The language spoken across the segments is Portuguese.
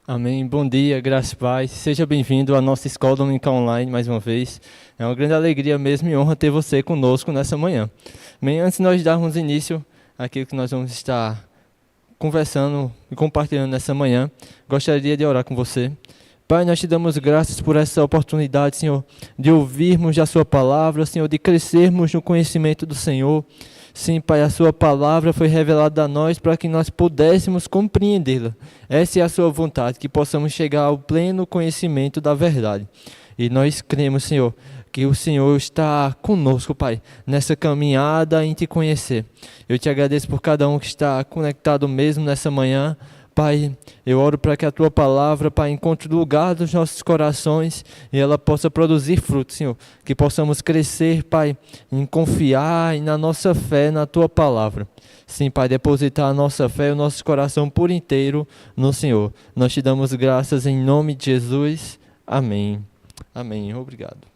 Amém. Bom dia, graça e paz. Seja bem-vindo à nossa Escola Dominical Online mais uma vez. É uma grande alegria mesmo e honra ter você conosco nessa manhã. Bem, antes de nós darmos início àquilo que nós vamos estar conversando e compartilhando nessa manhã, gostaria de orar com você. Pai, nós te damos graças por essa oportunidade, Senhor, de ouvirmos a sua palavra, Senhor, de crescermos no conhecimento do Senhor. Sim, Pai, a sua palavra foi revelada a nós para que nós pudéssemos compreendê-la. Essa é a sua vontade, que possamos chegar ao pleno conhecimento da verdade. E nós cremos, Senhor, que o Senhor está conosco, Pai, nessa caminhada em te conhecer. Eu te agradeço por cada um que está conectado mesmo nessa manhã. Pai, eu oro para que a Tua palavra, Pai, encontre lugar dos nossos corações e ela possa produzir frutos, Senhor. Que possamos crescer, Pai, em confiar e na nossa fé na Tua palavra. Sim, Pai, depositar a nossa fé e o nosso coração por inteiro no Senhor. Nós te damos graças em nome de Jesus. Amém. Amém. Obrigado.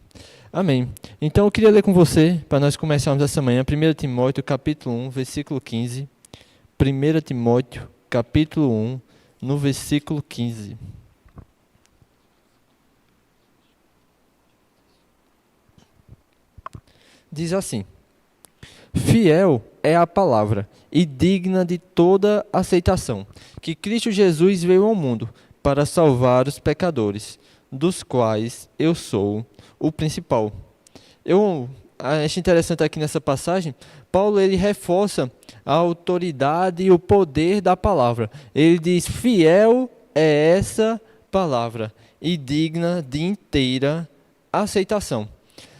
Amém. Então eu queria ler com você, para nós começarmos essa manhã, 1 Timóteo, capítulo 1, versículo 15. 1 Timóteo, capítulo 1, no versículo 15. Diz assim: Fiel é a palavra e digna de toda aceitação, que Cristo Jesus veio ao mundo para salvar os pecadores, dos quais eu sou o principal. Eu acho interessante aqui nessa passagem, Paulo ele reforça a autoridade e o poder da palavra. Ele diz: fiel é essa palavra e digna de inteira aceitação.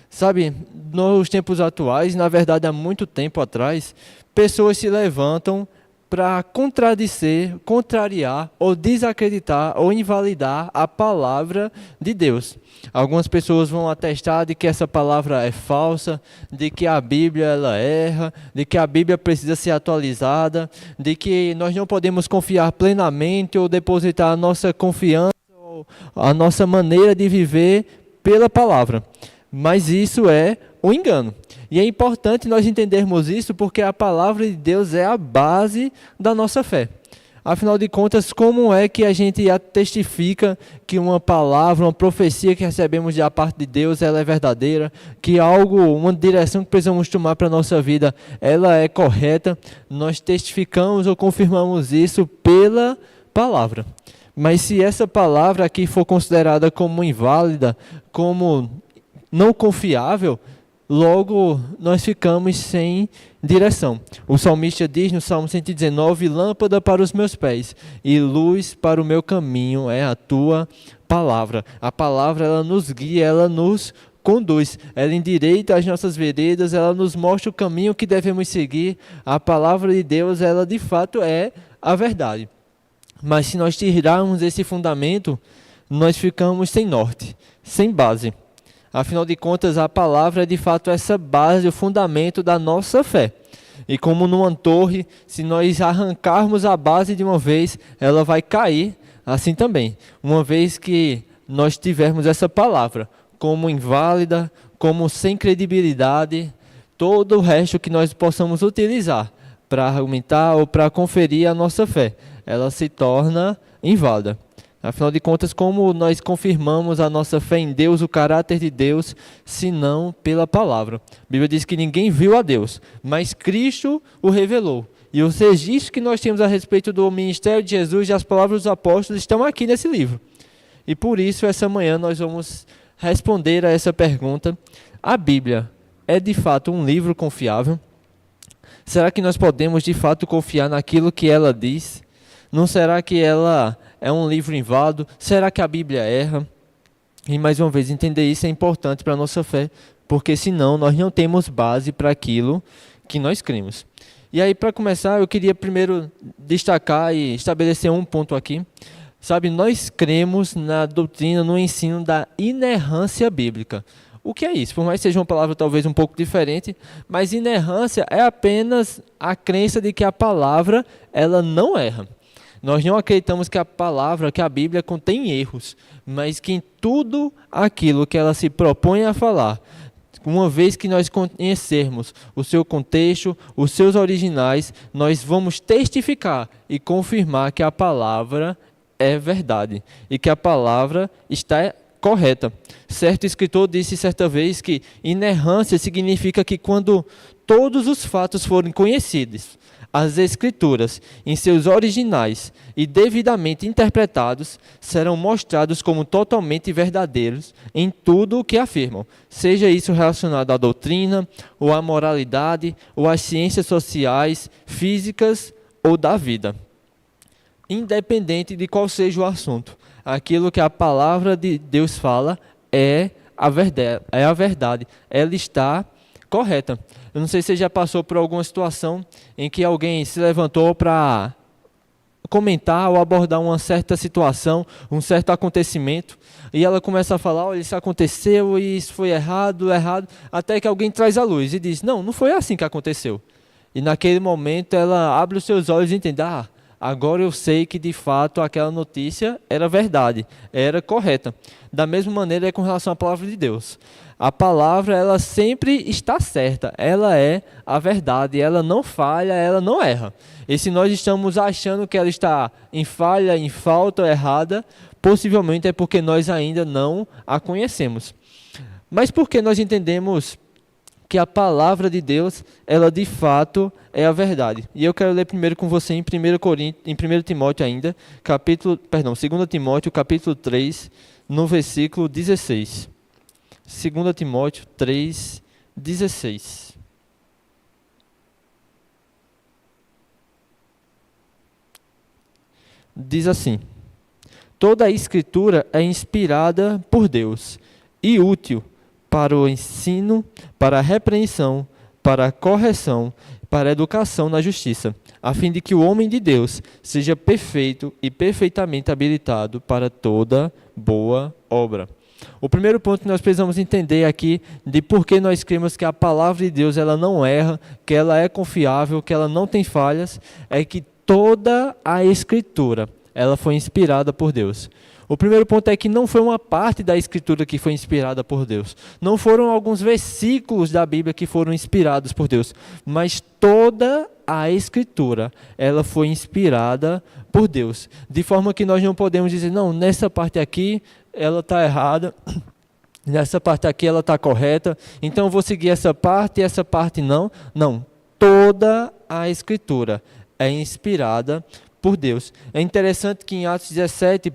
Sabe, nos tempos atuais, na verdade há muito tempo atrás, pessoas se levantam para contrariar ou desacreditar ou invalidar a palavra de Deus. Algumas pessoas vão atestar de que essa palavra é falsa, de que a Bíblia ela erra, de que a Bíblia precisa ser atualizada, de que nós não podemos confiar plenamente ou depositar a nossa confiança ou a nossa maneira de viver pela palavra. Mas isso é um engano. E é importante nós entendermos isso porque a palavra de Deus é a base da nossa fé. Afinal de contas, como é que a gente testifica que uma palavra, uma profecia que recebemos da parte de Deus, ela é verdadeira, que algo, uma direção que precisamos tomar para a nossa vida, ela é correta? Nós testificamos ou confirmamos isso pela palavra. Mas se essa palavra aqui for considerada como inválida, como não confiável, logo nós ficamos sem direção. O salmista diz no Salmo 119, lâmpada para os meus pés e luz para o meu caminho é a tua palavra. A palavra ela nos guia, ela nos conduz, ela endireita as nossas veredas, ela nos mostra o caminho que devemos seguir. A palavra de Deus, ela de fato é a verdade. Mas se nós tirarmos esse fundamento, nós ficamos sem norte, sem base. Afinal de contas, a palavra é de fato essa base, o fundamento da nossa fé. E como numa torre, se nós arrancarmos a base de uma vez, ela vai cair assim também. Uma vez que nós tivermos essa palavra como inválida, como sem credibilidade, todo o resto que nós possamos utilizar para argumentar ou para conferir a nossa fé, ela se torna inválida. Afinal de contas, como nós confirmamos a nossa fé em Deus, o caráter de Deus, senão pela palavra? A Bíblia diz que ninguém viu a Deus, mas Cristo o revelou. E os registros que nós temos a respeito do ministério de Jesus e as palavras dos apóstolos estão aqui nesse livro. E por isso, essa manhã, nós vamos responder a essa pergunta. A Bíblia é de fato um livro confiável? Será que nós podemos de fato confiar naquilo que ela diz? Não será que ela é um livro inválido? Será que a Bíblia erra? E mais uma vez, entender isso é importante para a nossa fé, porque senão nós não temos base para aquilo que nós cremos. E aí, para começar, eu queria primeiro destacar e estabelecer um ponto aqui. Sabe, nós cremos na doutrina, no ensino da inerrância bíblica. O que é isso? Por mais que seja uma palavra talvez um pouco diferente, mas inerrância é apenas a crença de que a palavra ela não erra. Nós não acreditamos que a palavra, que a Bíblia contém erros, mas que em tudo aquilo que ela se propõe a falar, uma vez que nós conhecermos o seu contexto, os seus originais, nós vamos testificar e confirmar que a palavra é verdade e que a palavra está correta. Certo escritor disse certa vez que inerrância significa que quando todos os fatos forem conhecidos, as Escrituras, em seus originais e devidamente interpretados, serão mostrados como totalmente verdadeiros em tudo o que afirmam, seja isso relacionado à doutrina, ou à moralidade, ou às ciências sociais, físicas ou da vida. Independente de qual seja o assunto, aquilo que a palavra de Deus fala é a verdade, ela está correta. Eu não sei se você já passou por alguma situação em que alguém se levantou para comentar ou abordar uma certa situação, um certo acontecimento, e ela começa a falar, olha, isso aconteceu, e isso foi errado, até que alguém traz a luz e diz, não foi assim que aconteceu. E naquele momento ela abre os seus olhos e entende, agora eu sei que de fato aquela notícia era verdade, era correta. Da mesma maneira é com relação à palavra de Deus. A palavra, ela sempre está certa, ela é a verdade, ela não falha, ela não erra. E se nós estamos achando que ela está em falha, em falta, errada, possivelmente é porque nós ainda não a conhecemos. Mas por que nós entendemos que a palavra de Deus, ela de fato é a verdade? E eu quero ler primeiro com você em 1 Timóteo ainda, 2 Timóteo, capítulo 3, no versículo 16. 2 Timóteo 3, 16. Diz assim: toda a Escritura é inspirada por Deus e útil para o ensino, para a repreensão, para a correção, para a educação na justiça, a fim de que o homem de Deus seja perfeito e perfeitamente habilitado para toda boa obra. O primeiro ponto que nós precisamos entender aqui de por que nós cremos que a palavra de Deus ela não erra, que ela é confiável, que ela não tem falhas, é que toda a Escritura ela foi inspirada por Deus. O primeiro ponto é que não foi uma parte da Escritura que foi inspirada por Deus. Não foram alguns versículos da Bíblia que foram inspirados por Deus, mas toda a Escritura ela foi inspirada por Deus. De forma que nós não podemos dizer, não, nessa parte aqui ela está errada, nessa parte aqui ela está correta, então eu vou seguir essa parte e essa parte não. Não, toda a Escritura é inspirada por Deus. É interessante que em Atos 17,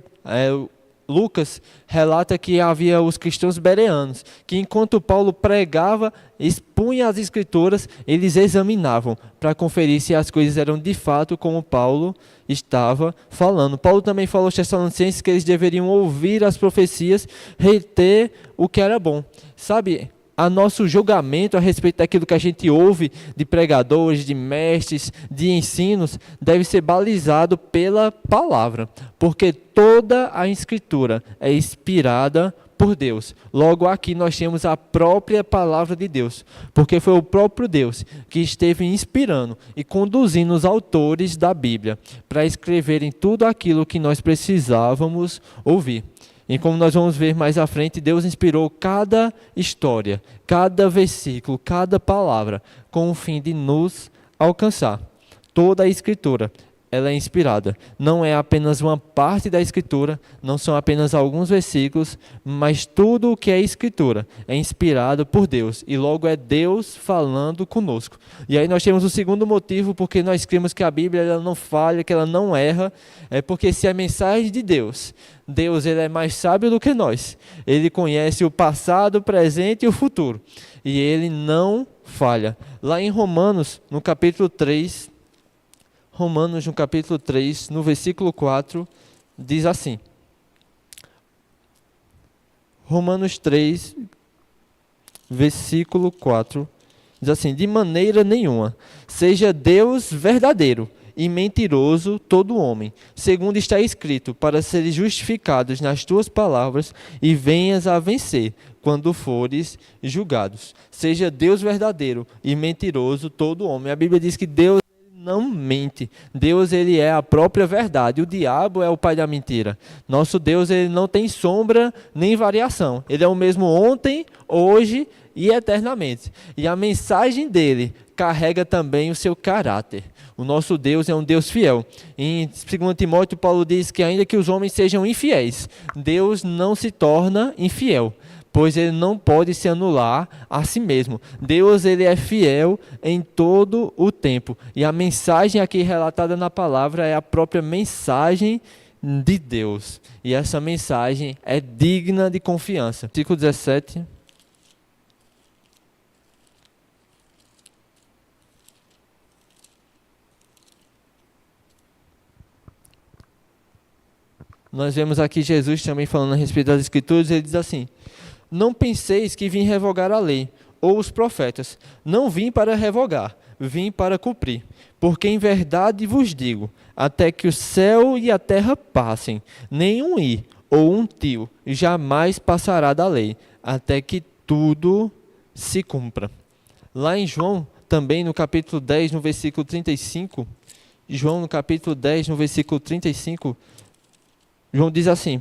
Lucas relata que havia os cristãos bereanos, que enquanto Paulo pregava, expunha as Escrituras, eles examinavam para conferir se as coisas eram de fato como Paulo estava falando. Paulo também falou aos Tessalonicenses que eles deveriam ouvir as profecias, reter o que era bom. Sabe, a nosso julgamento a respeito daquilo que a gente ouve de pregadores, de mestres, de ensinos, deve ser balizado pela palavra, porque toda a Escritura é inspirada por Deus. Logo aqui nós temos a própria palavra de Deus, porque foi o próprio Deus que esteve inspirando e conduzindo os autores da Bíblia para escreverem tudo aquilo que nós precisávamos ouvir. E como nós vamos ver mais à frente, Deus inspirou cada história, cada versículo, cada palavra, com o fim de nos alcançar. Toda a Escritura, ela é inspirada. Não é apenas uma parte da Escritura, não são apenas alguns versículos, mas tudo o que é Escritura é inspirado por Deus. E logo é Deus falando conosco. E aí nós temos o segundo motivo, porque nós cremos que a Bíblia ela não falha, que ela não erra, é porque se a mensagem de Deus ele é mais sábio do que nós. Ele conhece o passado, o presente e o futuro. E ele não falha. Lá em Romanos, no capítulo 3, no versículo 4, diz assim. Romanos 3, versículo 4, diz assim: de maneira nenhuma, seja Deus verdadeiro e mentiroso todo homem, segundo está escrito, para seres justificados nas tuas palavras e venhas a vencer, quando fores julgados. Seja Deus verdadeiro e mentiroso todo homem. A Bíblia diz que Deus não mente. Deus ele é a própria verdade. O diabo é o pai da mentira. Nosso Deus ele não tem sombra nem variação. Ele é o mesmo ontem, hoje e eternamente. E a mensagem dele carrega também o seu caráter. O nosso Deus é um Deus fiel. Em 2 Timóteo, Paulo diz que ainda que os homens sejam infiéis, Deus não se torna infiel, pois ele não pode se anular a si mesmo. Deus, ele é fiel em todo o tempo. E a mensagem aqui relatada na palavra é a própria mensagem de Deus. E essa mensagem é digna de confiança. Versículo 17. Nós vemos aqui Jesus também falando a respeito das Escrituras. Ele diz assim: não penseis que vim revogar a lei ou os profetas. Não vim para revogar, vim para cumprir. Porque em verdade vos digo, até que o céu e a terra passem, nenhum i ou um tio jamais passará da lei, até que tudo se cumpra. Lá em João, também no capítulo 10, no versículo 35, João no capítulo 10, no versículo 35, João diz assim: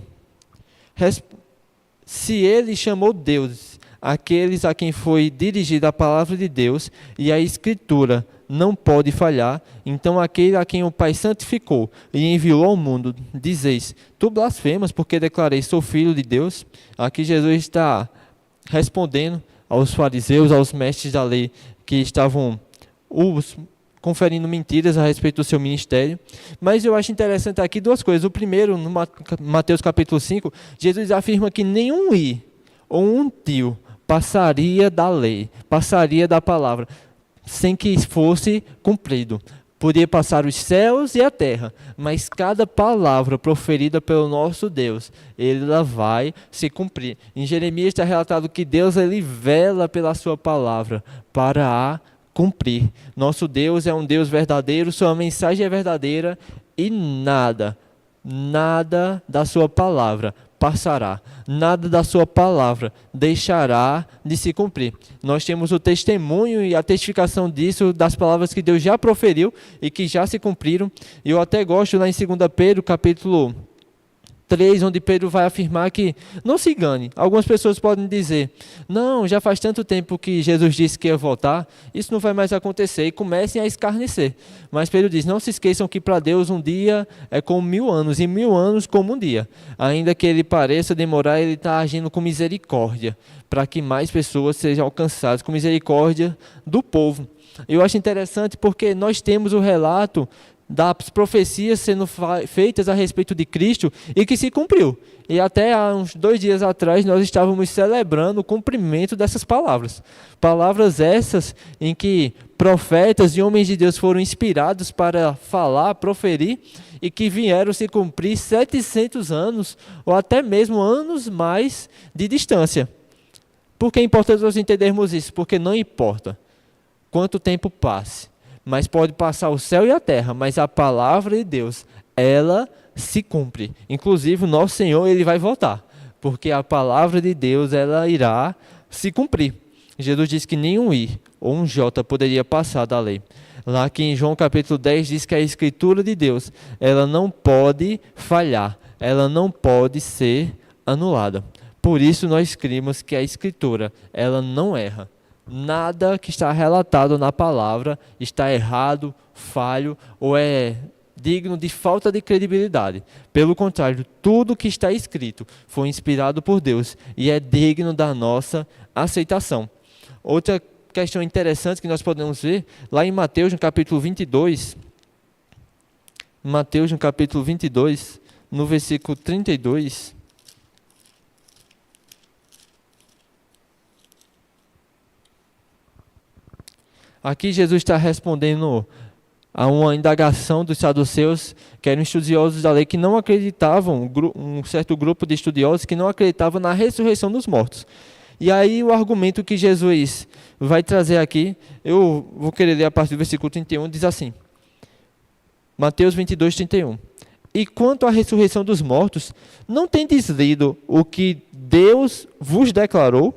se ele chamou Deus, aqueles a quem foi dirigida a palavra de Deus, e a Escritura não pode falhar, então aquele a quem o Pai santificou e enviou ao mundo, dizeis, tu blasfemas porque declarei, sou filho de Deus? Aqui Jesus está respondendo aos fariseus, aos mestres da lei, que estavam conferindo mentiras a respeito do seu ministério. Mas eu acho interessante aqui duas coisas. O primeiro, no Mateus capítulo 5, Jesus afirma que nenhum i ou um tio passaria da lei, passaria da palavra, sem que fosse cumprido. Podia passar os céus e a terra, mas cada palavra proferida pelo nosso Deus, ela vai se cumprir. Em Jeremias está relatado que Deus, ele vela pela sua palavra para a cumprir. Nosso Deus é um Deus verdadeiro, sua mensagem é verdadeira e nada da sua palavra passará, nada da sua palavra deixará de se cumprir. Nós temos o testemunho e a testificação disso, das palavras que Deus já proferiu e que já se cumpriram. E eu até gosto lá em 2 Pedro, capítulo 3, onde Pedro vai afirmar que não se engane. Algumas pessoas podem dizer, não, já faz tanto tempo que Jesus disse que ia voltar, isso não vai mais acontecer, e comecem a escarnecer. Mas Pedro diz, não se esqueçam que para Deus um dia é como 1000 anos, e 1000 anos como um dia. Ainda que ele pareça demorar, ele está agindo com misericórdia, para que mais pessoas sejam alcançadas, com misericórdia do povo. Eu acho interessante porque nós temos o relato das profecias sendo feitas a respeito de Cristo e que se cumpriu. E até há uns 2 dias atrás nós estávamos celebrando o cumprimento dessas palavras. Palavras essas em que profetas e homens de Deus foram inspirados para falar, proferir, e que vieram se cumprir 700 anos ou até mesmo anos mais de distância. Por que é importante nós entendermos isso? Porque não importa quanto tempo passe, mas pode passar o céu e a terra, mas a palavra de Deus, ela se cumpre. Inclusive, o nosso Senhor, ele vai voltar, porque a palavra de Deus, ela irá se cumprir. Jesus disse que nenhum i ou um j poderia passar da lei. Lá aqui em João capítulo 10 diz que a Escritura de Deus, ela não pode falhar, ela não pode ser anulada. Por isso nós cremos que a Escritura, ela não erra. Nada que está relatado na palavra está errado, falho ou é digno de falta de credibilidade. Pelo contrário, tudo que está escrito foi inspirado por Deus e é digno da nossa aceitação. Outra questão interessante que nós podemos ver, lá em Mateus, no capítulo 22, Mateus, no capítulo 22, no versículo 32, aqui Jesus está respondendo a uma indagação dos saduceus, que eram estudiosos da lei, que não acreditavam, um certo grupo de estudiosos que não acreditavam na ressurreição dos mortos. E aí o argumento que Jesus vai trazer aqui, eu vou querer ler a partir do versículo 31, diz assim, Mateus 22, 31. E quanto à ressurreição dos mortos, não tendes lido o que Deus vos declarou?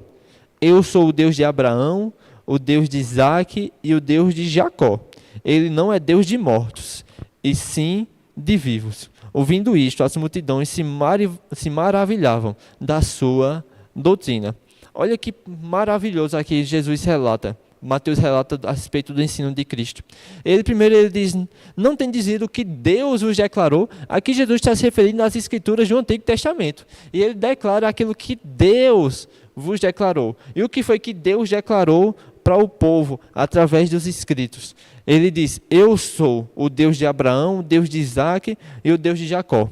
Eu sou o Deus de Abraão, o Deus de Isaque e o Deus de Jacó. Ele não é Deus de mortos, e sim de vivos. Ouvindo isto, as multidões se maravilhavam da sua doutrina. Olha que maravilhoso aqui Jesus relata. Mateus relata a respeito do ensino de Cristo. Ele diz, não tem dizido que Deus vos declarou. Aqui Jesus está se referindo às escrituras do Antigo Testamento. E ele declara aquilo que Deus vos declarou. E o que foi que Deus declarou para o povo através dos escritos? Ele diz, eu sou o Deus de Abraão, o Deus de Isaac e o Deus de Jacó.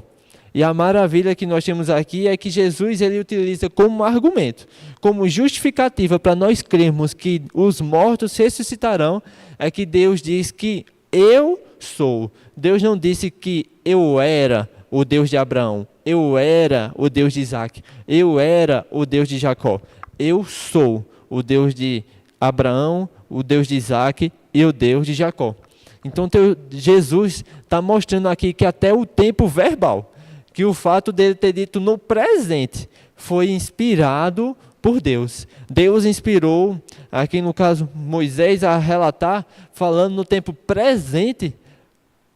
E a maravilha que nós temos aqui é que Jesus ele utiliza como argumento, como justificativa para nós crermos que os mortos ressuscitarão, é que Deus diz que eu sou. Deus não disse que eu era o Deus de Abraão, eu era o Deus de Isaac, eu era o Deus de Jacó. Eu sou o Deus de Abraão, o Deus de Isaac e o Deus de Jacó. Então Jesus está mostrando aqui que até o tempo verbal, que o fato dele ter dito no presente foi inspirado por Deus. Deus inspirou, aqui no caso Moisés, a relatar, falando no tempo presente,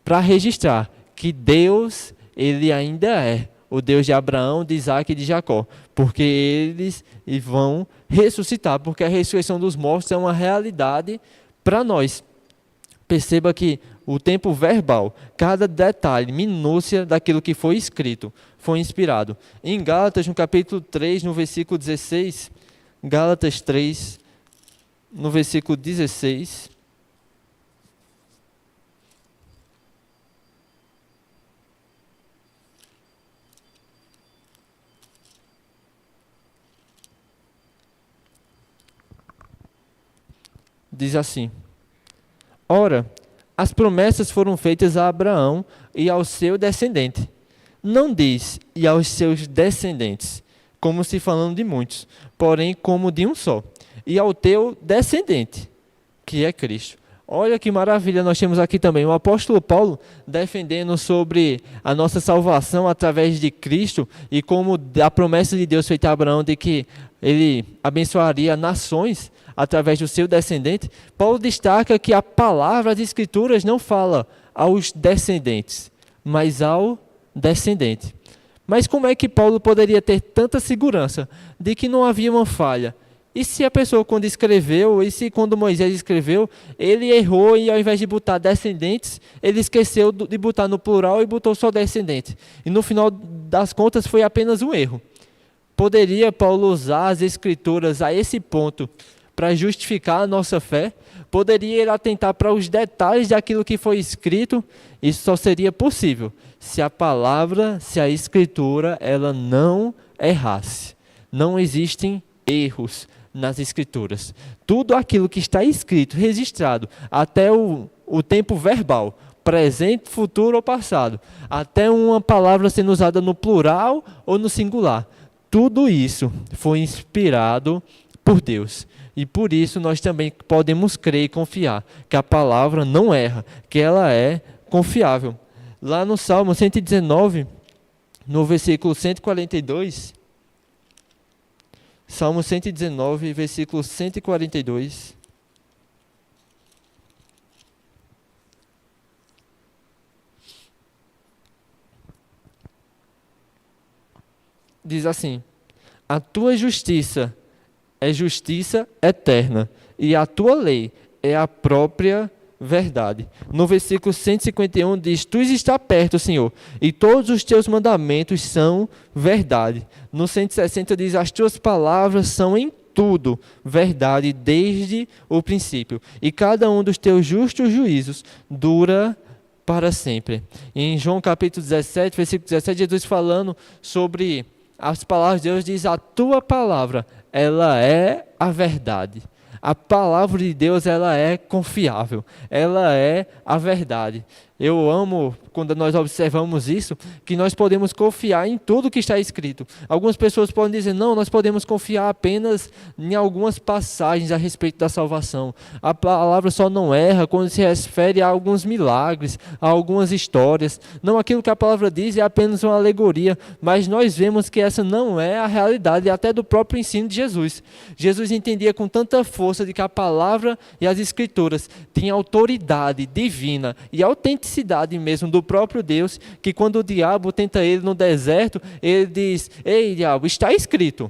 para registrar que Deus, ele ainda é o Deus de Abraão, de Isaac e de Jacó, porque eles vão ressuscitar, porque a ressurreição dos mortos é uma realidade para nós. Perceba que o tempo verbal, cada detalhe, minúcia daquilo que foi escrito, foi inspirado. Em Gálatas, no capítulo 3, no versículo 16, Gálatas 3, no versículo 16, diz assim: ora, as promessas foram feitas a Abraão e ao seu descendente. Não diz, e aos seus descendentes, como se falando de muitos, porém como de um só. E ao teu descendente, que é Cristo. Olha que maravilha, nós temos aqui também o apóstolo Paulo defendendo sobre a nossa salvação através de Cristo e como a promessa de Deus feita a Abraão de que ele abençoaria nações através do seu descendente. Paulo destaca que a palavra das Escrituras não fala aos descendentes, mas ao descendente. Mas como é que Paulo poderia ter tanta segurança de que não havia uma falha? E se a pessoa quando escreveu, e se quando Moisés escreveu, ele errou e ao invés de botar descendentes, ele esqueceu de botar no plural e botou só descendente. E no final das contas foi apenas um erro. Poderia Paulo usar as Escrituras a esse ponto para justificar a nossa fé? Poderia ele atentar para os detalhes daquilo que foi escrito? Isso só seria possível se a palavra, se a Escritura, ela não errasse. Não existem erros nas Escrituras. Tudo aquilo que está escrito, registrado, até o tempo verbal, presente, futuro ou passado, até uma palavra sendo usada no plural ou no singular, tudo isso foi inspirado por Deus. E por isso nós também podemos crer e confiar que a palavra não erra, que ela é confiável. Lá no Salmo 119, no versículo 142, Salmo 119, versículo 142. Diz assim: a tua justiça é justiça eterna, e a tua lei é a própria verdade. No versículo 151 diz: tu está perto, Senhor, e todos os teus mandamentos são verdade. No 160 diz: as tuas palavras são em tudo verdade desde o princípio, e cada um dos teus justos juízos dura para sempre. Em João capítulo 17, versículo 17, Jesus falando sobre as palavras de Deus, diz: a tua palavra, ela é a verdade. A palavra de Deus, ela é confiável, ela é a verdade. Eu amo quando nós observamos isso, que nós podemos confiar em tudo que está escrito. Algumas pessoas podem dizer: não, nós podemos confiar apenas em algumas passagens a respeito da salvação. A palavra só não erra quando se refere a alguns milagres, a algumas histórias. Não, aquilo que a palavra diz é apenas uma alegoria, mas nós vemos que essa não é a realidade até do próprio ensino de Jesus. Jesus entendia com tanta força de que a palavra e as escrituras têm autoridade divina e autenticidade mesmo do próprio Deus, que quando o diabo tenta ele no deserto, ele diz: ei, diabo, está escrito.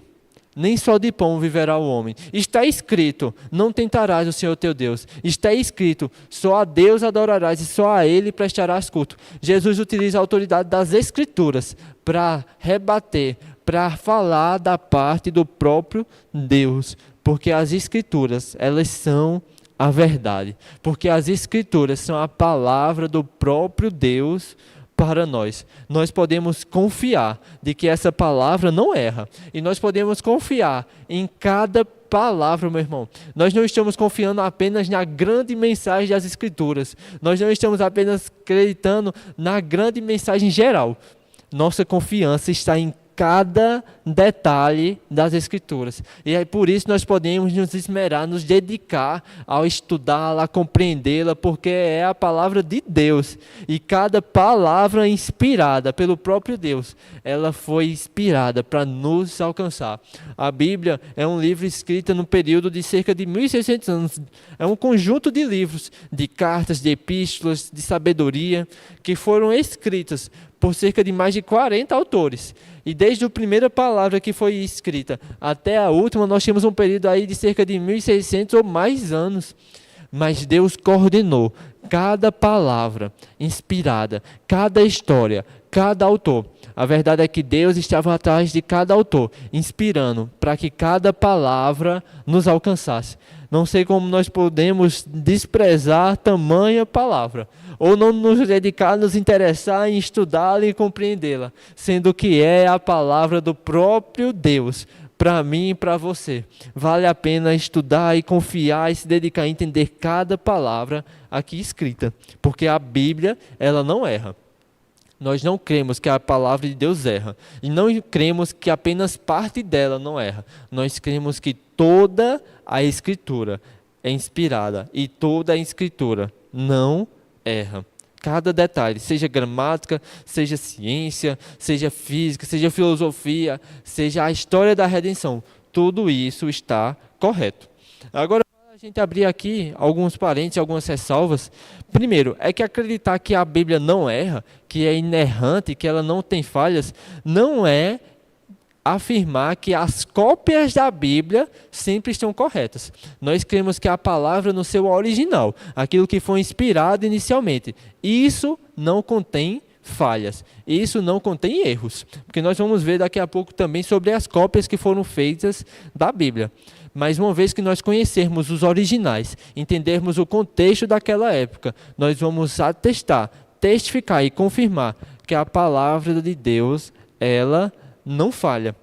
Nem só de pão viverá o homem. Está escrito, não tentarás o Senhor teu Deus. Está escrito, só a Deus adorarás e só a Ele prestarás culto. Jesus utiliza a autoridade das Escrituras para rebater, para falar da parte do próprio Deus. Porque as Escrituras, elas são a verdade. Porque as Escrituras são a palavra do próprio Deus para nós. Nós podemos confiar de que essa palavra não erra. E nós podemos confiar em cada palavra, meu irmão. Nós não estamos confiando apenas na grande mensagem das Escrituras. Nós não estamos apenas acreditando na grande mensagem geral. Nossa confiança está em cada detalhe das Escrituras. E é por isso nós podemos nos esmerar, nos dedicar ao estudá-la, a compreendê-la, porque é a palavra de Deus. E cada palavra inspirada pelo próprio Deus, ela foi inspirada para nos alcançar. A Bíblia é um livro escrito no período de cerca de 1.600 anos. É um conjunto de livros, de cartas, de epístolas, de sabedoria, que foram escritas por cerca de mais de 40 autores. E desde a primeira palavra que foi escrita até a última, nós temos um período aí de cerca de 1.600 ou mais anos. Mas Deus coordenou cada palavra inspirada, cada história, cada autor. A verdade é que Deus estava atrás de cada autor, inspirando para que cada palavra nos alcançasse. Não sei como nós podemos desprezar tamanha palavra, ou não nos dedicar, nos interessar em estudá-la e compreendê-la, sendo que é a palavra do próprio Deus, para mim e para você. Vale a pena estudar e confiar e se dedicar a entender cada palavra aqui escrita, porque a Bíblia, ela não erra. Nós não cremos que a palavra de Deus erra. E não cremos que apenas parte dela não erra. Nós cremos que toda a Escritura é inspirada. E toda a Escritura não erra. Cada detalhe, seja gramática, seja ciência, seja física, seja filosofia, seja a história da redenção. Tudo isso está correto. Agora, a gente abrir aqui alguns parênteses, algumas ressalvas. Primeiro, é que acreditar que a Bíblia não erra, que é inerrante, que ela não tem falhas, não é afirmar que as cópias da Bíblia sempre estão corretas. Nós cremos que a palavra no seu original, aquilo que foi inspirado inicialmente, isso não contém falhas, isso não contém erros, porque nós vamos ver daqui a pouco também sobre as cópias que foram feitas da Bíblia. Mas uma vez que nós conhecermos os originais, entendermos o contexto daquela época, nós vamos atestar, testificar e confirmar que a palavra de Deus, ela não falha.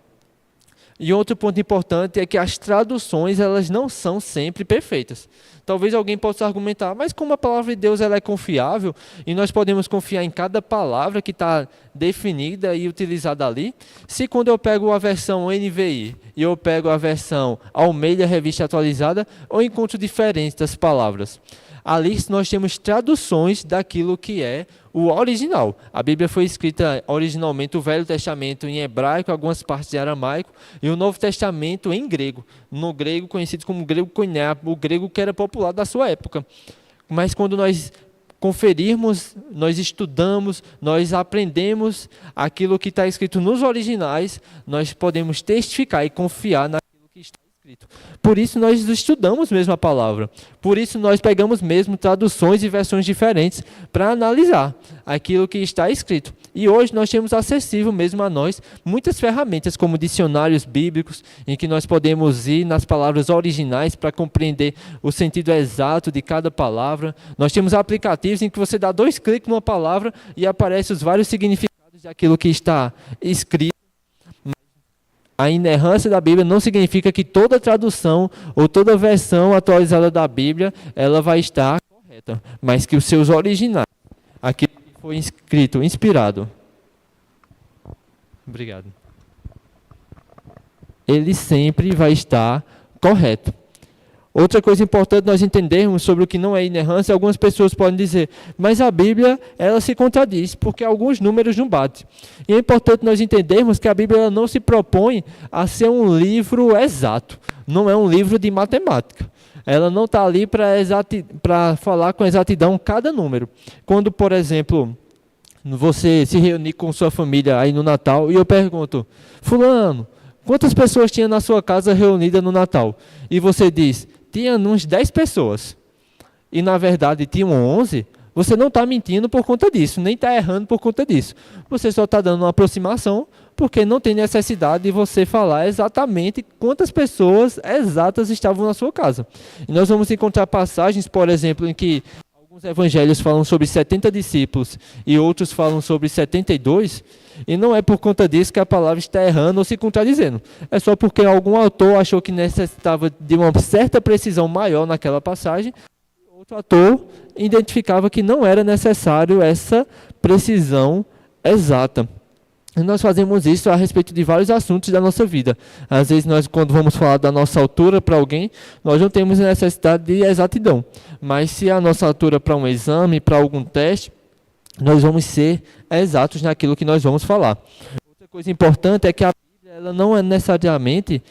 E outro ponto importante é que as traduções, elas não são sempre perfeitas. Talvez alguém possa argumentar, mas como a palavra de Deus ela é confiável, e nós podemos confiar em cada palavra que está definida e utilizada ali, se quando eu pego a versão NVI e eu pego a versão Almeida Revista Atualizada, eu encontro diferentes das palavras. Ali nós temos traduções daquilo que é o original. A Bíblia foi escrita originalmente, o Velho Testamento em hebraico, algumas partes em aramaico, e o Novo Testamento em grego. No grego conhecido como grego koiné, o grego que era popular da sua época. Mas quando nós conferirmos, nós estudamos, nós aprendemos aquilo que está escrito nos originais, nós podemos testificar e confiar naquilo que está escrito. Por isso nós estudamos mesmo a palavra. Por isso nós pegamos mesmo traduções e versões diferentes para analisar aquilo que está escrito. E hoje nós temos acessível mesmo a nós muitas ferramentas como dicionários bíblicos, em que nós podemos ir nas palavras originais para compreender o sentido exato de cada palavra. Nós temos aplicativos em que você dá 2 cliques numa palavra e aparecem os vários significados daquilo que está escrito. A inerrância da Bíblia não significa que toda tradução ou toda versão atualizada da Bíblia ela vai estar correta, mas que os seus originais, aquilo que foi escrito, inspirado, obrigado, ele sempre vai estar correto. Outra coisa importante nós entendermos sobre o que não é inerrância, algumas pessoas podem dizer, mas a Bíblia ela se contradiz, porque alguns números não batem. E é importante nós entendermos que a Bíblia ela não se propõe a ser um livro exato, não é um livro de matemática. Ela não está ali para falar com exatidão cada número. Quando, por exemplo, você se reunir com sua família aí no Natal e eu pergunto, fulano, Quantas pessoas tinha na sua casa reunida no Natal? E você diz, tinha uns 10 pessoas. E na verdade tinham 11. Você não está mentindo por conta disso, nem está errando por conta disso. Você só está dando uma aproximação, porque não tem necessidade de você falar exatamente quantas pessoas exatas estavam na sua casa. E nós vamos encontrar passagens, por exemplo, em que alguns evangelhos falam sobre 70 discípulos e outros falam sobre 72, e não é por conta disso que a palavra está errando ou se contradizendo. É só porque algum autor achou que necessitava de uma certa precisão maior naquela passagem, outro autor identificava que não era necessário essa precisão exata. E nós fazemos isso a respeito de vários assuntos da nossa vida. Às vezes, nós, quando vamos falar da nossa altura para alguém, nós não temos necessidade de exatidão. Mas se a nossa altura para um exame, para algum teste, nós vamos ser exatos naquilo que nós vamos falar. Outra coisa importante é que a Bíblia ela não é necessariamente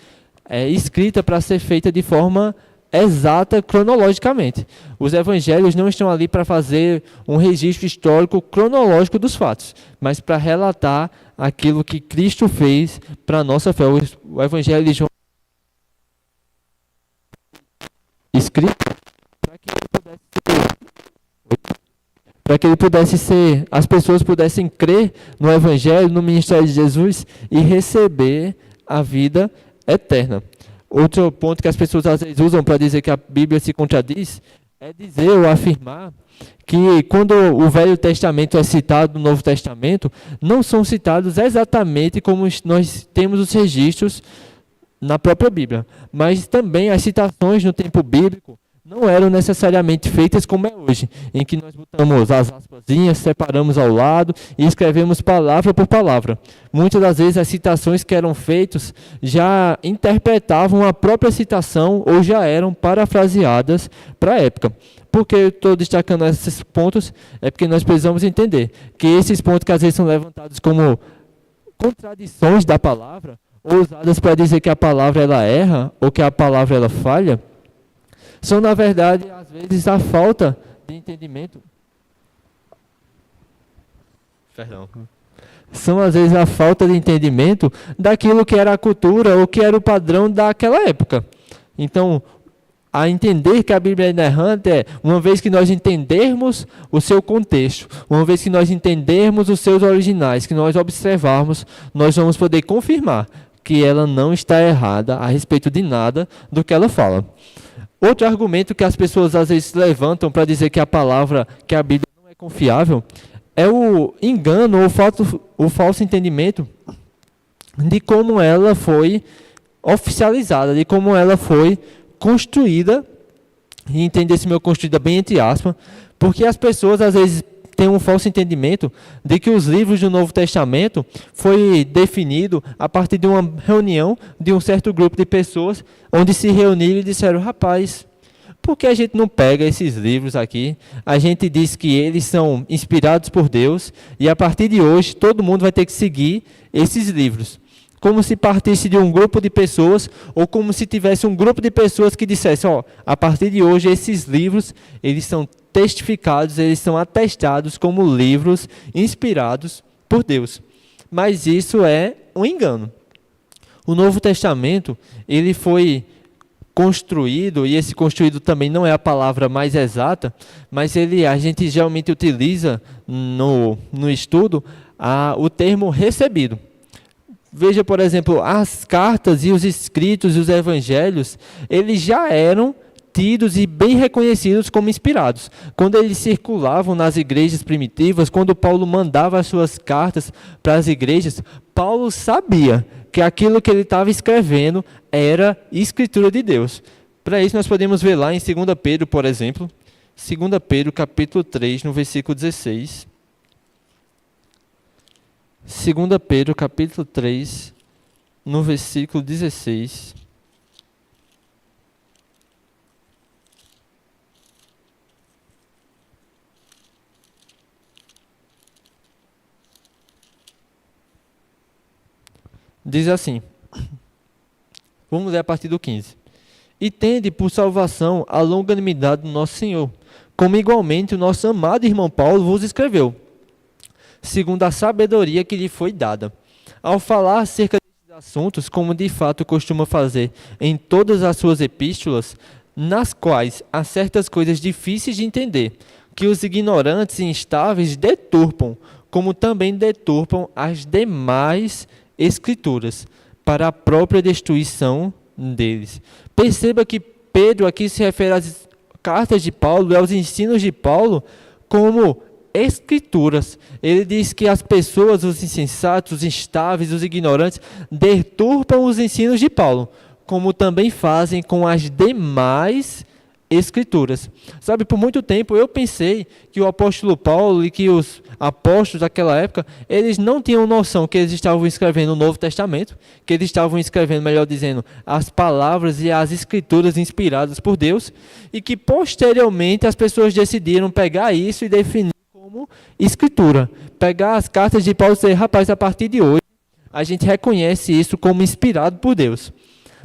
escrita para ser feita de forma exata cronologicamente. Os evangelhos não estão ali para fazer um registro histórico cronológico dos fatos, mas para relatar aquilo que Cristo fez para a nossa fé. O evangelho de João escrito para que ele pudesse ser, as pessoas pudessem crer no evangelho, no ministério de Jesus e receber a vida eterna. Outro ponto que as pessoas às vezes usam para dizer que a Bíblia se contradiz é dizer ou afirmar que quando o Velho Testamento é citado no Novo Testamento, não são citados exatamente como nós temos os registros na própria Bíblia. Mas também as citações no tempo bíblico não eram necessariamente feitas como é hoje, em que nós botamos as aspasinhas, separamos ao lado e escrevemos palavra por palavra. Muitas das vezes as citações que eram feitas já interpretavam a própria citação ou já eram parafraseadas para a época. Por que eu estou destacando esses pontos? É porque nós precisamos entender que esses pontos que às vezes são levantados como contradições da palavra, ou usadas para dizer que a palavra ela erra ou que a palavra ela falha, são, na verdade, às vezes, a falta de entendimento. Perdão. São, às vezes, a falta de entendimento daquilo que era a cultura ou que era o padrão daquela época. Então, a entender que a Bíblia é inerrante é, uma vez que nós entendermos o seu contexto, uma vez que nós entendermos os seus originais, que nós observarmos, nós vamos poder confirmar que ela não está errada a respeito de nada do que ela fala. Outro argumento que as pessoas às vezes levantam para dizer que a palavra, que a Bíblia não é confiável, é o engano ou o falso entendimento de como ela foi oficializada, de como ela foi construída, e entender esse meu construída bem entre aspas, porque as pessoas às vezes têm um falso entendimento de que os livros do Novo Testamento foi definido a partir de uma reunião de um certo grupo de pessoas, onde se reuniram e disseram, rapaz, por que a gente não pega esses livros aqui? A gente diz que eles são inspirados por Deus e a partir de hoje todo mundo vai ter que seguir esses livros. Como se partisse de um grupo de pessoas ou como se tivesse um grupo de pessoas que dissesse, a partir de hoje esses livros, eles são testificados, eles são atestados como livros inspirados por Deus. Mas isso é um engano. O Novo Testamento, ele foi construído, e esse construído também não é a palavra mais exata, mas a gente geralmente utiliza no estudo o termo recebido. Veja, por exemplo, as cartas e os escritos e os evangelhos, eles já eram tidos e bem reconhecidos como inspirados. Quando eles circulavam nas igrejas primitivas, quando Paulo mandava as suas cartas para as igrejas, Paulo sabia que aquilo que ele estava escrevendo era escritura de Deus. Para isso nós podemos ver lá em 2 Pedro, por exemplo, 2 Pedro capítulo 3, no versículo 16. 2 Pedro capítulo 3, no versículo 16. Diz assim, vamos ler a partir do 15. E tende por salvação a longanimidade do nosso Senhor, como igualmente o nosso amado irmão Paulo vos escreveu, segundo a sabedoria que lhe foi dada. Ao falar acerca desses assuntos, como de fato costuma fazer em todas as suas epístolas, nas quais há certas coisas difíceis de entender, que os ignorantes e instáveis deturpam, como também deturpam as demais escrituras, para a própria destruição deles. Perceba que Pedro aqui se refere às cartas de Paulo e aos ensinos de Paulo como escrituras. Ele diz que as pessoas, os insensatos, os instáveis, os ignorantes, deturpam os ensinos de Paulo, como também fazem com as demais escrituras. Sabe, por muito tempo eu pensei que o apóstolo Paulo e que os apóstolos daquela época, eles não tinham noção que eles estavam escrevendo o Novo Testamento, que eles estavam escrevendo, melhor dizendo, as palavras e as escrituras inspiradas por Deus, e que posteriormente as pessoas decidiram pegar isso e definir como escritura. Pegar as cartas de Paulo e dizer, rapaz, a partir de hoje, a gente reconhece isso como inspirado por Deus.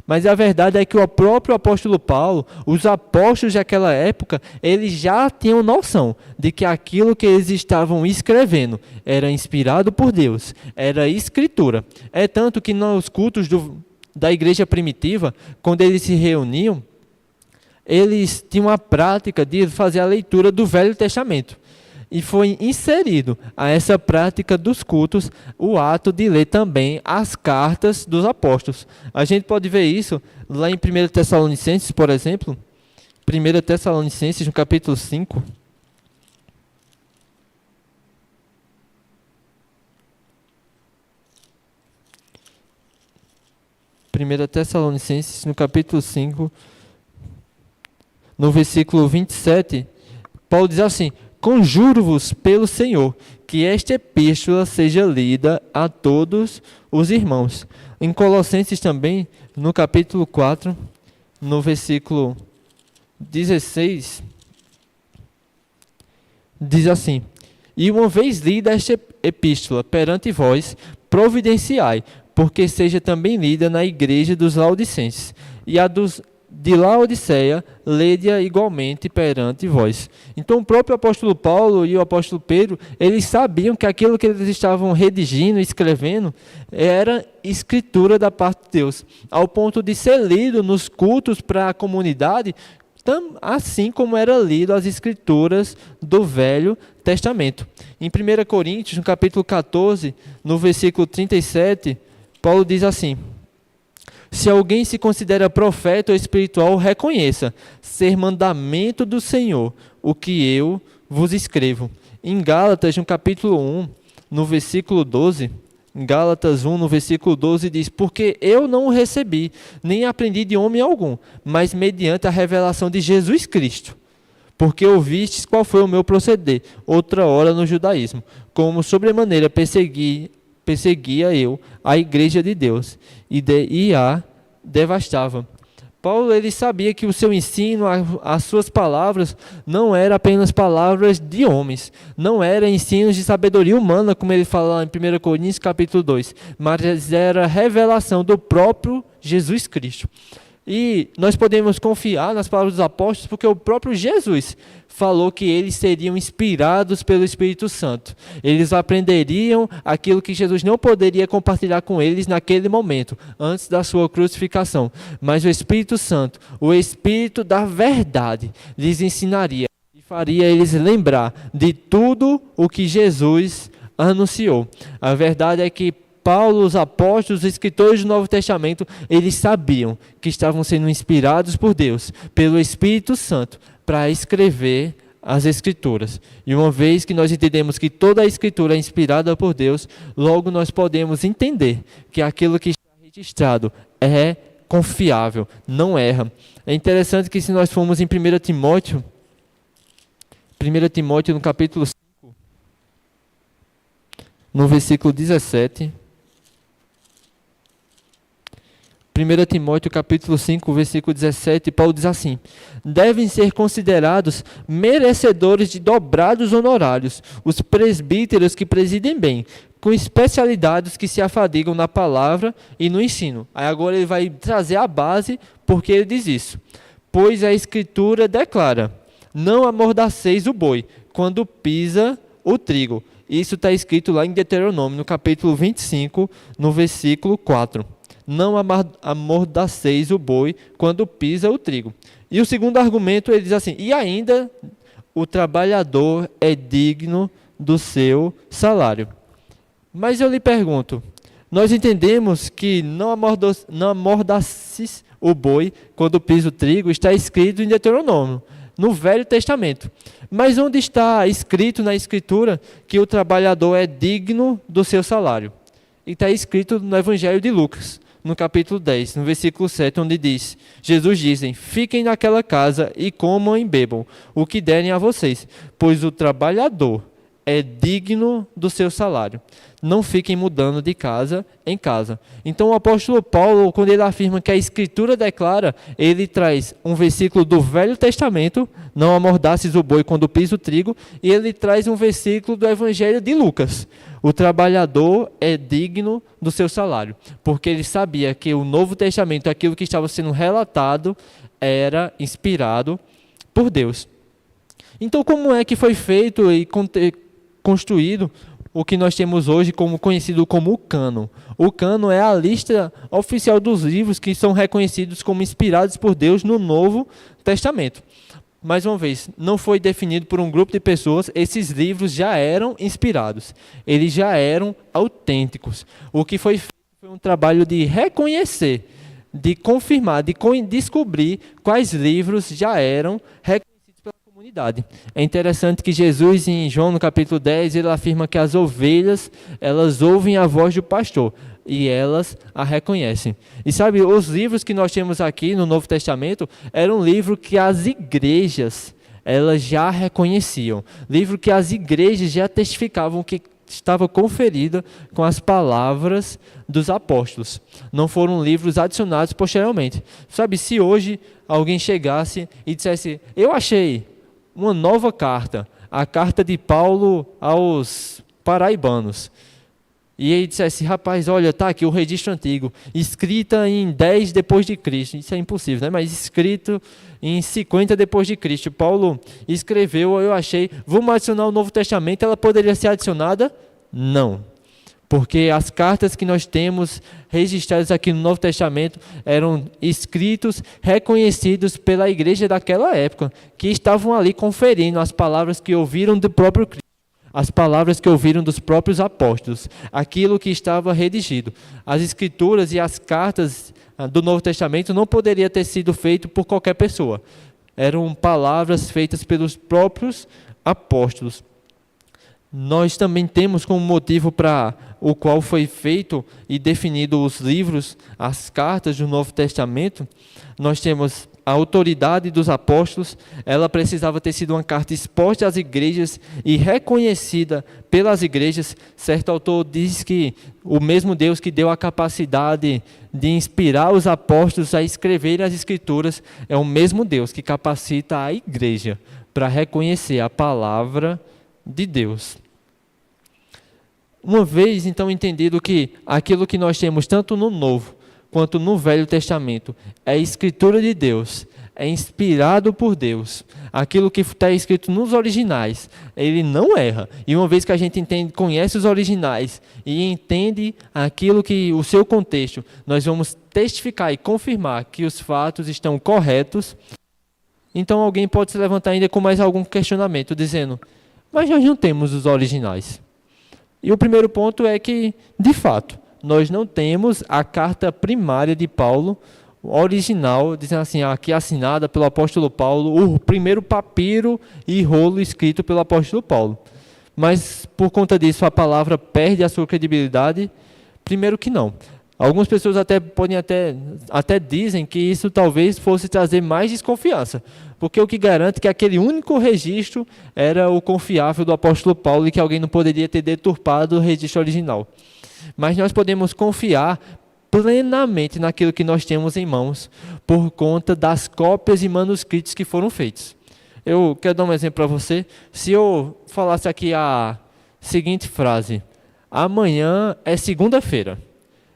Mas a verdade é que o próprio apóstolo Paulo, os apóstolos daquela época, eles já tinham noção de que aquilo que eles estavam escrevendo era inspirado por Deus, era escritura. É tanto que nos cultos da igreja primitiva, quando eles se reuniam, eles tinham a prática de fazer a leitura do Velho Testamento. E foi inserido a essa prática dos cultos o ato de ler também as cartas dos apóstolos. A gente pode ver isso lá em 1 Tessalonicenses, por exemplo. 1 Tessalonicenses, no capítulo 5. Primeira Tessalonicenses, no capítulo 5, no versículo 27, Paulo diz assim: conjuro-vos pelo Senhor, que esta epístola seja lida a todos os irmãos. Em Colossenses também, no capítulo 4, no versículo 16, diz assim: e uma vez lida esta epístola perante vós, providenciai, porque seja também lida na igreja dos Laodicenses, e a de Laodiceia, lede-a igualmente perante vós. Então o próprio apóstolo Paulo e o apóstolo Pedro, eles sabiam que aquilo que eles estavam redigindo, escrevendo, era escritura da parte de Deus, ao ponto de ser lido nos cultos para a comunidade, assim como era lido as escrituras do Velho Testamento. Em 1 Coríntios, no capítulo 14, no versículo 37, Paulo diz assim: se alguém se considera profeta ou espiritual, reconheça ser mandamento do Senhor o que eu vos escrevo. Em Gálatas, no capítulo 1, no versículo 12, Gálatas 1, no versículo 12, diz: porque eu não o recebi, nem aprendi de homem algum, mas mediante a revelação de Jesus Cristo. Porque ouvistes qual foi o meu proceder, outra hora no judaísmo, como sobremaneira perseguia eu a igreja de Deus e a devastava. Paulo, ele sabia que o seu ensino, as suas palavras, não eram apenas palavras de homens, não eram ensinos de sabedoria humana, como ele fala lá em 1 Coríntios capítulo 2, mas era revelação do próprio Jesus Cristo. E nós podemos confiar nas palavras dos apóstolos, porque o próprio Jesus falou que eles seriam inspirados pelo Espírito Santo. Eles aprenderiam aquilo que Jesus não poderia compartilhar com eles naquele momento, antes da sua crucificação. Mas o Espírito Santo, o Espírito da verdade, lhes ensinaria e faria eles lembrar de tudo o que Jesus anunciou. A verdade é que Paulo, os apóstolos, os escritores do Novo Testamento, eles sabiam que estavam sendo inspirados por Deus, pelo Espírito Santo, para escrever as Escrituras. E uma vez que nós entendemos que toda a Escritura é inspirada por Deus, logo nós podemos entender que aquilo que está registrado é confiável, não erra. É interessante que se nós formos em 1 Timóteo no capítulo 5, no versículo 17... 1 Timóteo capítulo 5, versículo 17, Paulo diz assim: devem ser considerados merecedores de dobrados honorários os presbíteros que presidem bem, com especialidades que se afadigam na palavra e no ensino. Aí agora ele vai trazer a base porque ele diz isso. Pois a Escritura declara: não amordaceis o boi quando pisa o trigo. Isso está escrito lá em Deuteronômio, no capítulo 25, no versículo 4. não amordaceis o boi quando pisa o trigo. E o segundo argumento, ele diz assim, e ainda o trabalhador é digno do seu salário. Mas eu lhe pergunto, nós entendemos que não amordaces o boi quando pisa o trigo, está escrito em Deuteronômio, no Velho Testamento. Mas onde está escrito na Escritura que o trabalhador é digno do seu salário? E está escrito no Evangelho de Lucas, no capítulo 10, no versículo 7, onde diz, Jesus dizem, fiquem naquela casa e comam e bebam o que derem a vocês, pois o trabalhador é digno do seu salário. Não fiquem mudando de casa em casa. Então o apóstolo Paulo, quando ele afirma que a Escritura declara, ele traz um versículo do Velho Testamento, não amordaces o boi quando pisa o trigo, e ele traz um versículo do Evangelho de Lucas. O trabalhador é digno do seu salário, porque ele sabia que o Novo Testamento, aquilo que estava sendo relatado, era inspirado por Deus. Então como é que foi feito e construído o que nós temos hoje como conhecido como o cânon? O cânon é a lista oficial dos livros que são reconhecidos como inspirados por Deus no Novo Testamento. Mais uma vez, não foi definido por um grupo de pessoas, esses livros já eram inspirados, eles já eram autênticos. O que foi feito foi um trabalho de reconhecer, de confirmar, de descobrir quais livros já eram reconhecidos pela comunidade. É interessante que Jesus, em João, no capítulo 10, ele afirma que as ovelhas, elas ouvem a voz do pastor e elas a reconhecem. E sabe, os livros que nós temos aqui no Novo Testamento eram livros que as igrejas, elas já reconheciam. Livro que as igrejas já testificavam que estava conferida com as palavras dos apóstolos. Não foram livros adicionados posteriormente. Sabe, se hoje alguém chegasse e dissesse, eu achei uma nova carta, a carta de Paulo aos paraibanos, e ele dissesse, rapaz, olha, está aqui o registro antigo, escrita em 10 depois de Cristo, isso é impossível, né? Mas escrito em 50 depois de Cristo, Paulo escreveu, eu achei, vamos adicionar o Novo Testamento, ela poderia ser adicionada? Não, porque as cartas que nós temos registradas aqui no Novo Testamento eram escritos, reconhecidos pela igreja daquela época, que estavam ali conferindo as palavras que ouviram do próprio Cristo, as palavras que ouviram dos próprios apóstolos, aquilo que estava redigido. As escrituras e as cartas do Novo Testamento não poderia ter sido feito por qualquer pessoa. Eram palavras feitas pelos próprios apóstolos. Nós também temos como motivo para o qual foi feito e definido os livros, as cartas do Novo Testamento, nós temos a autoridade dos apóstolos, ela precisava ter sido uma carta exposta às igrejas e reconhecida pelas igrejas. Certo autor diz que o mesmo Deus que deu a capacidade de inspirar os apóstolos a escrever as escrituras, é o mesmo Deus que capacita a igreja para reconhecer a palavra de Deus. Uma vez então entendido que aquilo que nós temos tanto no Novo quanto no Velho Testamento é a Escritura de Deus, é inspirado por Deus, aquilo que está escrito nos originais, ele não erra. E uma vez que a gente entende, conhece os originais e entende aquilo que o seu contexto, nós vamos testificar e confirmar que os fatos estão corretos. Então alguém pode se levantar ainda com mais algum questionamento, dizendo, mas nós não temos os originais. E o primeiro ponto é que, de fato, nós não temos a carta primária de Paulo, original, dizendo assim, aqui assinada pelo apóstolo Paulo, o primeiro papiro e rolo escrito pelo apóstolo Paulo. Mas, por conta disso, a palavra perde a sua credibilidade? Primeiro que não. Algumas pessoas até dizem que isso talvez fosse trazer mais desconfiança, porque o que garante que aquele único registro era o confiável do apóstolo Paulo e que alguém não poderia ter deturpado o registro original. Mas nós podemos confiar plenamente naquilo que nós temos em mãos, por conta das cópias e manuscritos que foram feitos. Eu quero dar um exemplo para você. Se eu falasse aqui a seguinte frase, amanhã é segunda-feira,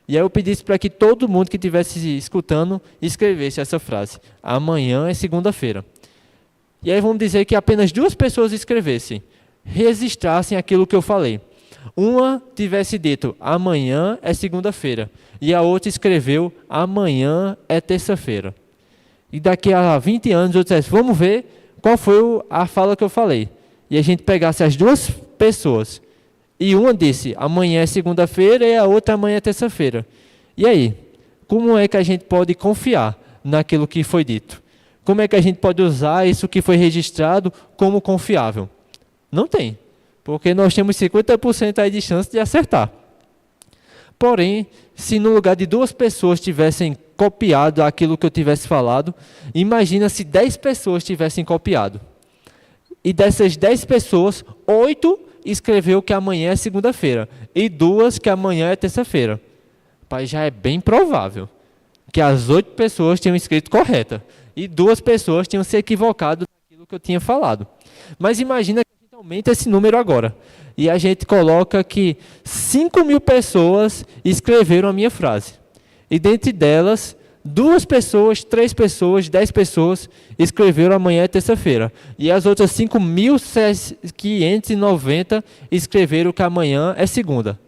e aí eu pedisse para que todo mundo que estivesse escutando escrevesse essa frase, amanhã é segunda-feira. E aí vamos dizer que apenas 2 pessoas escrevessem, registrassem aquilo que eu falei. Uma tivesse dito, amanhã é segunda-feira, e a outra escreveu, amanhã é terça-feira. E daqui a 20 anos eu dissesse, vamos ver qual foi a fala que eu falei. E a gente pegasse as duas pessoas, e uma disse, amanhã é segunda-feira, e a outra, amanhã é terça-feira. E aí, como é que a gente pode confiar naquilo que foi dito? Como é que a gente pode usar isso que foi registrado como confiável? Não tem, porque nós temos 50% aí de chance de acertar. Porém, se no lugar de duas pessoas tivessem copiado aquilo que eu tivesse falado, imagina se 10 pessoas tivessem copiado. E dessas 10 pessoas, 8 escreveu que amanhã é segunda-feira e 2 que amanhã é terça-feira. Pai, já é bem provável que as 8 pessoas tinham escrito correta e 2 pessoas tinham se equivocado daquilo que eu tinha falado. Mas imagina que a gente aumenta esse número agora e a gente coloca que 5.000 pessoas escreveram a minha frase. E dentre delas, 2 pessoas, 3 pessoas, 10 pessoas escreveram amanhã é terça-feira. E as outras 5.590 escreveram que amanhã é segunda.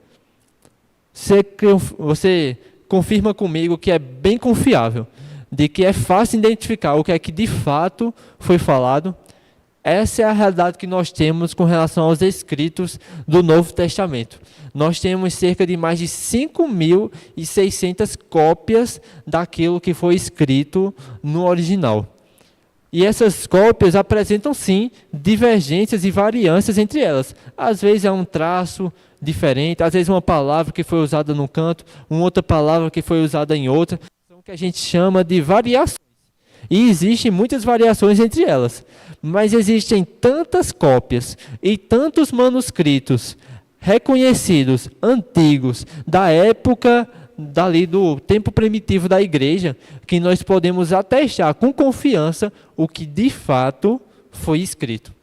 Você confirma comigo que é bem confiável, de que é fácil identificar o que é que de fato foi falado. Essa é a realidade que nós temos com relação aos escritos do Novo Testamento. Nós temos cerca de mais de 5.600 cópias daquilo que foi escrito no original. E essas cópias apresentam, sim, divergências e variâncias entre elas. Às vezes é um traço diferente, às vezes uma palavra que foi usada num canto, uma outra palavra que foi usada em outra. São o que a gente chama de variações. E existem muitas variações entre elas. Mas existem tantas cópias e tantos manuscritos reconhecidos, antigos, da época dali do tempo primitivo da igreja, que nós podemos atestar com confiança o que de fato foi escrito.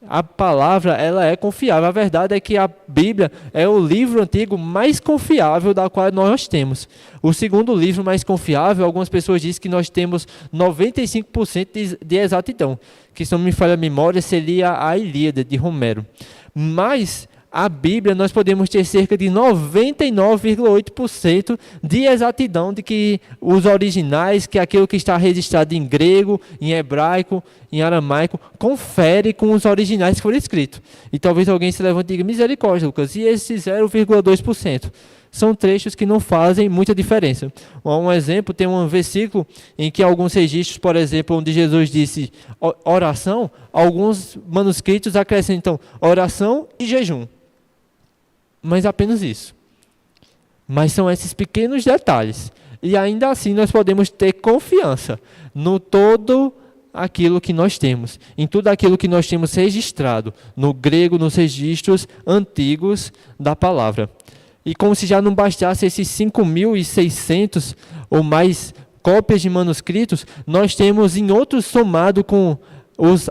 A palavra, ela é confiável. A verdade é que a Bíblia é o livro antigo mais confiável da qual nós temos. O segundo livro mais confiável, algumas pessoas dizem que nós temos 95% de exatidão, que, se não me falha a memória, seria a Ilíada, de Homero. Mas a Bíblia, nós podemos ter cerca de 99,8% de exatidão de que os originais, que aquilo que está registrado em grego, em hebraico, em aramaico, confere com os originais que foram escritos. E talvez alguém se levante e diga, misericórdia, Lucas, e esse 0,2%? São trechos que não fazem muita diferença. Um exemplo, tem um versículo em que alguns registros, por exemplo, onde Jesus disse oração, alguns manuscritos acrescentam oração e jejum. Mas apenas isso. Mas são esses pequenos detalhes. E ainda assim nós podemos ter confiança no todo aquilo que nós temos, em tudo aquilo que nós temos registrado, no grego, nos registros antigos da palavra. E como se já não bastasse esses 5.600 ou mais cópias de manuscritos, nós temos em outros, somado com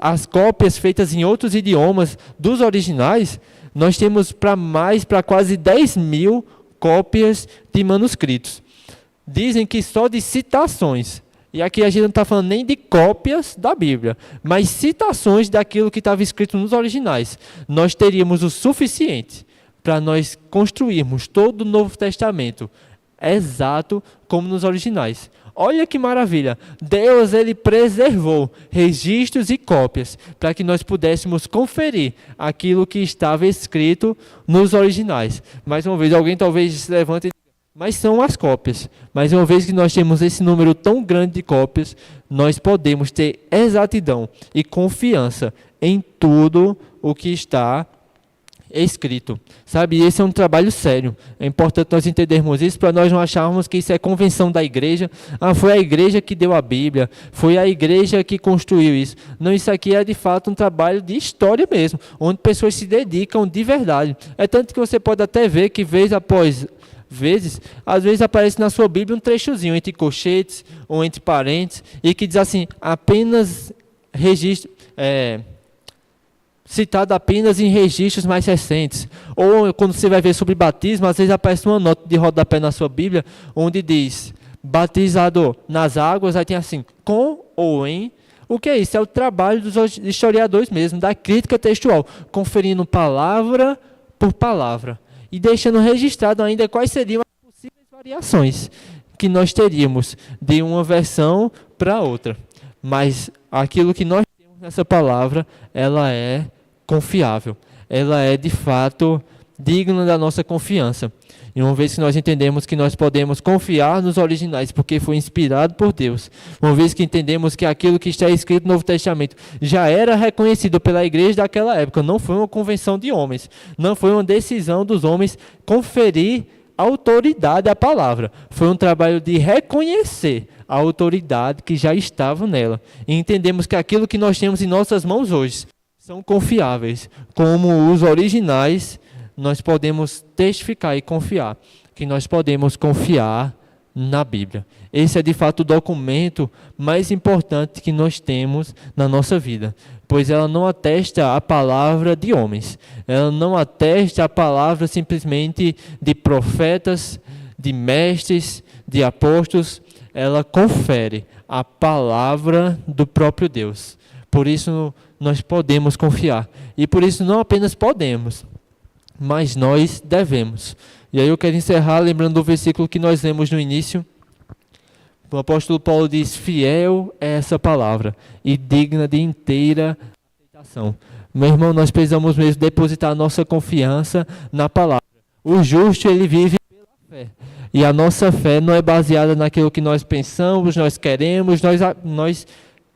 as cópias feitas em outros idiomas dos originais, nós temos para quase 10.000 cópias de manuscritos. Dizem que só de citações, e aqui a gente não está falando nem de cópias da Bíblia, mas citações daquilo que estava escrito nos originais, nós teríamos o suficiente para nós construirmos todo o Novo Testamento exato como nos originais. Olha que maravilha! Deus, ele preservou registros e cópias para que nós pudéssemos conferir aquilo que estava escrito nos originais. Mais uma vez, alguém talvez se levante e diga, mas são as cópias. Mas uma vez que nós temos esse número tão grande de cópias, nós podemos ter exatidão e confiança em tudo o que está escrito, sabe? Esse é um trabalho sério. É importante nós entendermos isso para nós não acharmos que isso é convenção da igreja. Foi a igreja que deu a Bíblia, foi a igreja que construiu isso. Não, isso aqui é de fato um trabalho de história mesmo, onde pessoas se dedicam de verdade. É tanto que você pode até ver que vez após vezes, às vezes aparece na sua Bíblia um trechozinho entre colchetes ou entre parênteses e que diz assim, apenas registro, citado apenas em registros mais recentes. Ou quando você vai ver sobre batismo, às vezes aparece uma nota de rodapé na sua Bíblia, onde diz, batizado nas águas, aí tem assim, com ou em. O que é isso? É o trabalho dos historiadores mesmo, da crítica textual, conferindo palavra por palavra e deixando registrado ainda quais seriam as possíveis variações que nós teríamos de uma versão para outra. Mas aquilo que nós temos nessa palavra, ela é confiável. Ela é, de fato, digna da nossa confiança. E uma vez que nós entendemos que nós podemos confiar nos originais, porque foi inspirado por Deus, uma vez que entendemos que aquilo que está escrito no Novo Testamento já era reconhecido pela igreja daquela época, não foi uma convenção de homens, não foi uma decisão dos homens conferir autoridade à palavra. Foi um trabalho de reconhecer a autoridade que já estava nela. E entendemos que aquilo que nós temos em nossas mãos hoje são confiáveis, como os originais. Nós podemos testificar e confiar que nós podemos confiar na Bíblia. Esse é de fato o documento mais importante que nós temos na nossa vida, pois ela não atesta a palavra de homens, ela não atesta a palavra simplesmente de profetas, de mestres, de apóstolos, ela confere a palavra do próprio Deus. Por isso nós podemos confiar, e por isso não apenas podemos, mas nós devemos. E aí eu quero encerrar lembrando do versículo que nós lemos no início. O apóstolo Paulo diz: fiel é essa palavra e digna de inteira aceitação. Meu irmão, nós precisamos mesmo depositar nossa confiança na palavra. O justo, ele vive pela fé. E a nossa fé não é baseada naquilo que nós pensamos, nós queremos, nós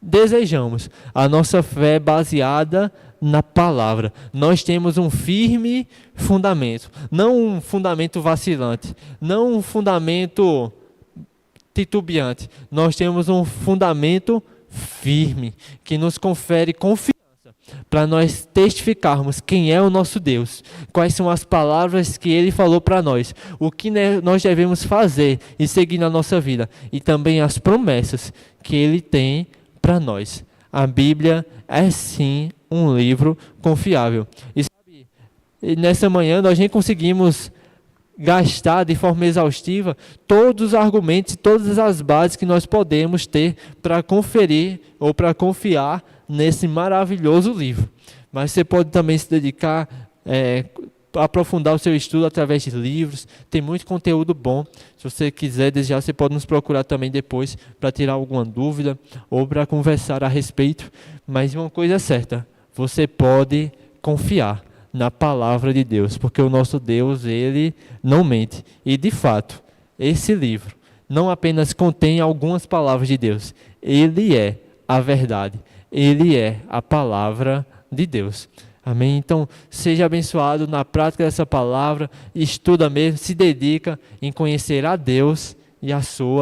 desejamos. A nossa fé é baseada na palavra. Nós temos um firme fundamento, não um fundamento vacilante, não um fundamento titubeante. Nós temos um fundamento firme que nos confere confiança para nós testificarmos quem é o nosso Deus, quais são as palavras que Ele falou para nós, o que nós devemos fazer e seguir na nossa vida, e também as promessas que Ele tem para nós. A Bíblia é sim um livro confiável. E sabe, nessa manhã nós nem conseguimos gastar de forma exaustiva todos os argumentos, todas as bases que nós podemos ter para conferir ou para confiar nesse maravilhoso livro. Mas você pode também se dedicar, aprofundar o seu estudo através de livros. Tem muito conteúdo bom. Se você quiser desejar, você pode nos procurar também depois para tirar alguma dúvida ou para conversar a respeito. Mas uma coisa é certa, você pode confiar na palavra de Deus, porque o nosso Deus, ele não mente. E de fato, esse livro não apenas contém algumas palavras de Deus, ele é a verdade, ele é a palavra de Deus. Amém? Então, seja abençoado na prática dessa palavra, estuda mesmo, se dedica em conhecer a Deus e a sua